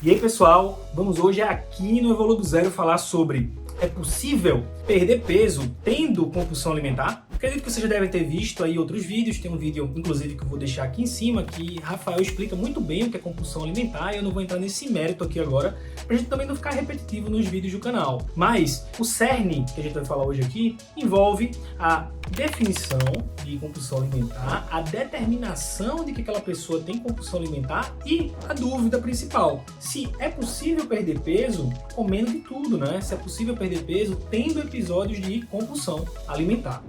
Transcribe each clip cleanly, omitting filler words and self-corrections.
E aí pessoal, vamos hoje aqui no Evolua do Zero falar sobre: é possível perder peso tendo compulsão alimentar? Acredito que vocês já devem ter visto aí outros vídeos, tem um vídeo inclusive que eu vou deixar aqui em cima que Rafael explica muito bem o que é compulsão alimentar e eu não vou entrar nesse mérito aqui agora, pra gente também não ficar repetitivo nos vídeos do canal. Mas o cerne que a gente vai falar hoje aqui envolve a definição de compulsão alimentar, a determinação de que aquela pessoa tem compulsão alimentar e a dúvida principal: se é possível perder peso comendo de tudo, né? Se é possível perder peso tendo episódios de compulsão alimentar.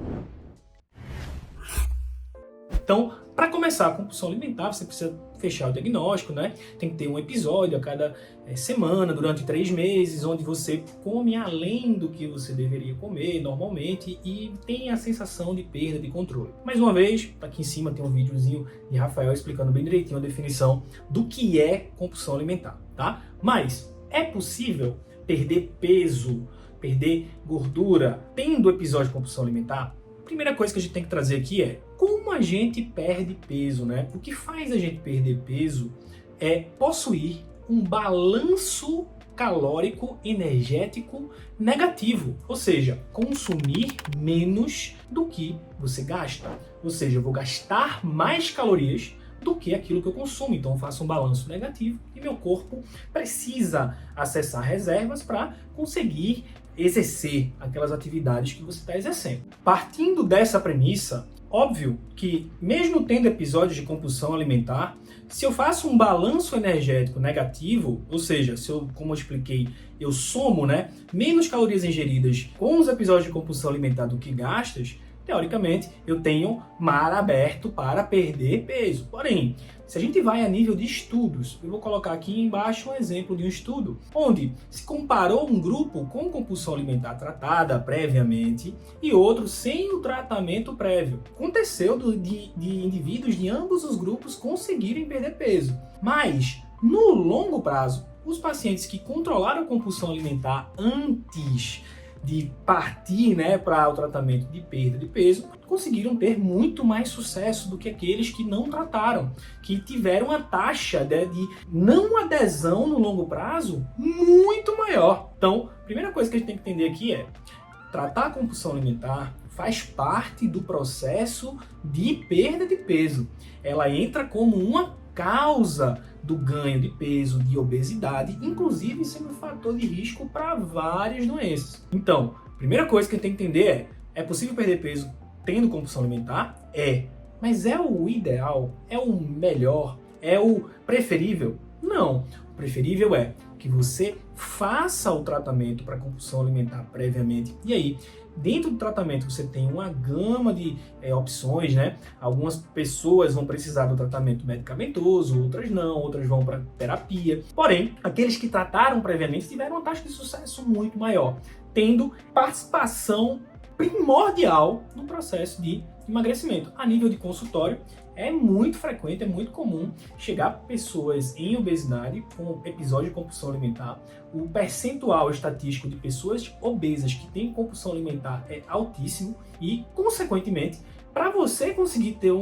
Então, para começar a compulsão alimentar, você precisa fechar o diagnóstico, né? Tem que ter um episódio a cada semana, durante 3 meses, onde você come além do que você deveria comer normalmente e tem a sensação de perda de controle. Mais uma vez, aqui em cima tem um videozinho de Rafael explicando bem direitinho a definição do que é compulsão alimentar, tá? Mas é possível perder peso, perder gordura tendo episódio de compulsão alimentar? A primeira coisa que a gente tem que trazer aqui é como a gente perde peso, né? O que faz a gente perder peso é possuir um balanço calórico energético negativo, ou seja, consumir menos do que você gasta. Ou seja, eu vou gastar mais calorias do que aquilo que eu consumo, então eu faço um balanço negativo e meu corpo precisa acessar reservas para conseguir exercer aquelas atividades que você está exercendo. Partindo dessa premissa, óbvio que mesmo tendo episódios de compulsão alimentar, se eu faço um balanço energético negativo, ou seja, se eu, como eu expliquei, eu somo, menos calorias ingeridas com os episódios de compulsão alimentar do que gastas, teoricamente, eu tenho mar aberto para perder peso. Porém, se a gente vai a nível de estudos, eu vou colocar aqui embaixo um exemplo de um estudo, onde se comparou um grupo com compulsão alimentar tratada previamente e outro sem o tratamento prévio. Aconteceu de indivíduos de ambos os grupos conseguirem perder peso. Mas, no longo prazo, os pacientes que controlaram a compulsão alimentar antes de partir para o tratamento de perda de peso, conseguiram ter muito mais sucesso do que aqueles que não trataram, que tiveram uma taxa de não adesão no longo prazo muito maior. Então, a primeira coisa que a gente tem que entender aqui é: tratar a compulsão alimentar faz parte do processo de perda de peso. Ela entra como uma causa do ganho de peso, de obesidade, inclusive sendo um fator de risco para várias doenças. Então, a primeira coisa que a gente tem que entender é possível perder peso tendo compulsão alimentar? É. Mas é o ideal? É o melhor? É o preferível? Não. O preferível é que você faça o tratamento para compulsão alimentar previamente. E aí, dentro do tratamento você tem uma gama de opções, Algumas pessoas vão precisar do tratamento medicamentoso, outras não, outras vão para terapia. Porém, aqueles que trataram previamente tiveram uma taxa de sucesso muito maior, tendo participação primordial no processo de emagrecimento. A nível de consultório, é muito frequente, é muito comum chegar pessoas em obesidade com episódio de compulsão alimentar. O percentual estatístico de pessoas obesas que têm compulsão alimentar é altíssimo e, consequentemente, para você conseguir ter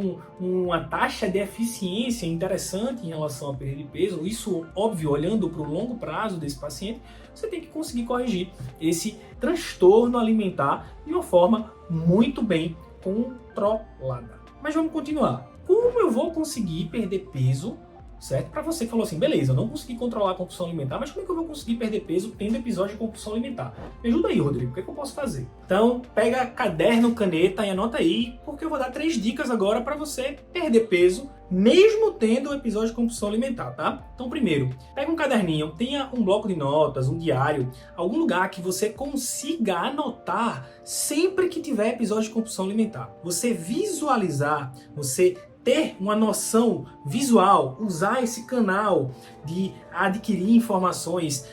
uma taxa de eficiência interessante em relação à perda de peso, isso, óbvio, olhando para o longo prazo desse paciente, você tem que conseguir corrigir esse transtorno alimentar de uma forma muito bem controlada. Mas vamos continuar. Como eu vou conseguir perder peso, certo? Para você que falou assim: beleza, eu não consegui controlar a compulsão alimentar, mas como é que eu vou conseguir perder peso tendo episódio de compulsão alimentar? Me ajuda aí, Rodrigo, o que é que eu posso fazer? Então, pega caderno, caneta e anota aí, porque eu vou dar 3 dicas agora para você perder peso, mesmo tendo o episódio de compulsão alimentar, tá? Então, primeiro, pega um caderninho, tenha um bloco de notas, um diário, algum lugar que você consiga anotar sempre que tiver episódio de compulsão alimentar. Você visualizar, você ter uma noção visual, usar esse canal de adquirir informações,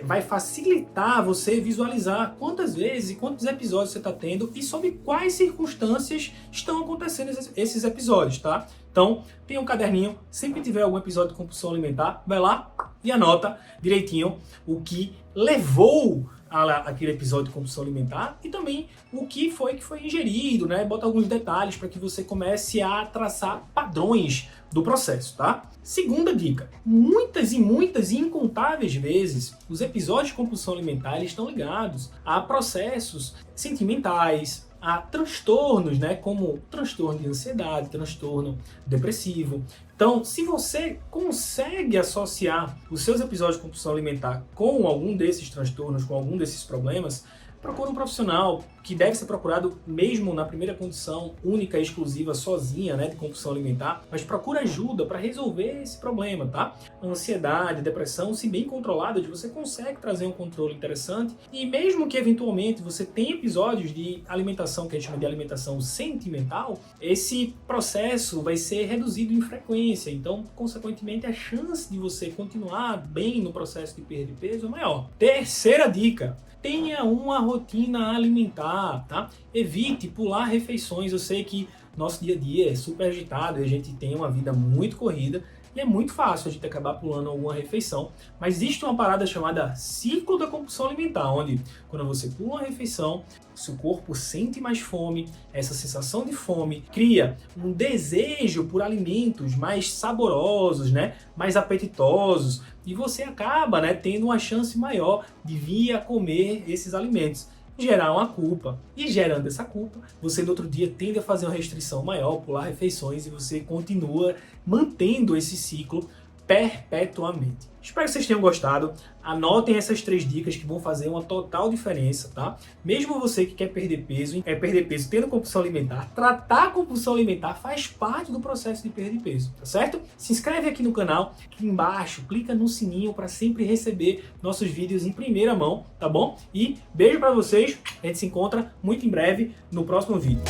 vai facilitar você visualizar quantas vezes e quantos episódios você está tendo e sobre quais circunstâncias estão acontecendo esses episódios, tá? Então, tem um caderninho, sempre que tiver algum episódio de compulsão alimentar, vai lá e anota direitinho o que levou aquele episódio de compulsão alimentar e também o que foi ingerido, Bota alguns detalhes para que você comece a traçar padrões do processo, tá? Segunda dica, muitas e incontáveis vezes, os episódios de compulsão alimentar eles estão ligados a processos sentimentais, a transtornos, né, como transtorno de ansiedade, transtorno depressivo. Então, se você consegue associar os seus episódios de compulsão alimentar com algum desses transtornos, com algum desses problemas, procura um profissional, que deve ser procurado mesmo na primeira condição única e exclusiva, sozinha, né, de compulsão alimentar, mas procura ajuda para resolver esse problema, tá? A ansiedade, a depressão, se bem controlada, você consegue trazer um controle interessante, e mesmo que eventualmente você tenha episódios de alimentação, que a gente chama de alimentação sentimental, esse processo vai ser reduzido em frequência, então, consequentemente, a chance de você continuar bem no processo de perda de peso é maior. Terceira dica, tenha uma rotina alimentar, tá? Evite pular refeições. Eu sei que nosso dia a dia é super agitado e a gente tem uma vida muito corrida e é muito fácil a gente acabar pulando alguma refeição, mas existe uma parada chamada ciclo da compulsão alimentar, onde quando você pula uma refeição, seu corpo sente mais fome, essa sensação de fome cria um desejo por alimentos mais saborosos, né, mais apetitosos, e você acaba, né, tendo uma chance maior de vir a comer esses alimentos, gerar uma culpa. E gerando essa culpa, você no outro dia tende a fazer uma restrição maior, pular refeições, e você continua mantendo esse ciclo perpetuamente. Espero que vocês tenham gostado. Anotem essas 3 dicas que vão fazer uma total diferença, tá? Mesmo você que quer perder peso tendo compulsão alimentar, tratar a compulsão alimentar faz parte do processo de perda de peso, tá certo? Se inscreve aqui no canal, aqui embaixo, clica no sininho para sempre receber nossos vídeos em primeira mão, tá bom? E beijo para vocês, a gente se encontra muito em breve no próximo vídeo.